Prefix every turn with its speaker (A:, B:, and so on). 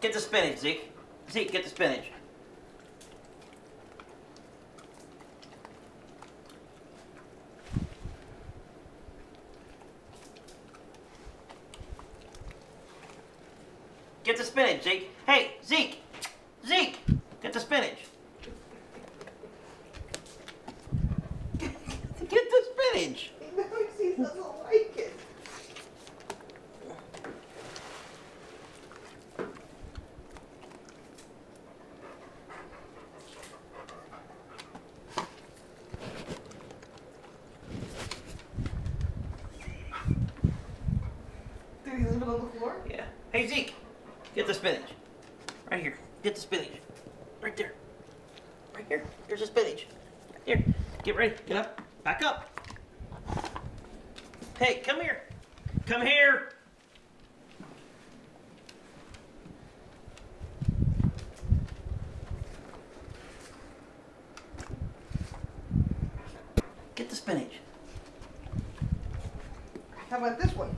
A: Get the spinach, Zeke. Zeke, get the spinach. Get the spinach, Zeke. Hey, Zeke! Zeke! Get the spinach. Get the spinach.
B: No, he doesn't like it. Did he leave it on the floor?
A: Yeah. Hey, Zeke! Get the spinach. Right here. Get the spinach. Right there. Right here. There's the spinach. Here. Get ready. Get up. Back up. Hey, come here. Come here. Get the spinach.
B: How about this one?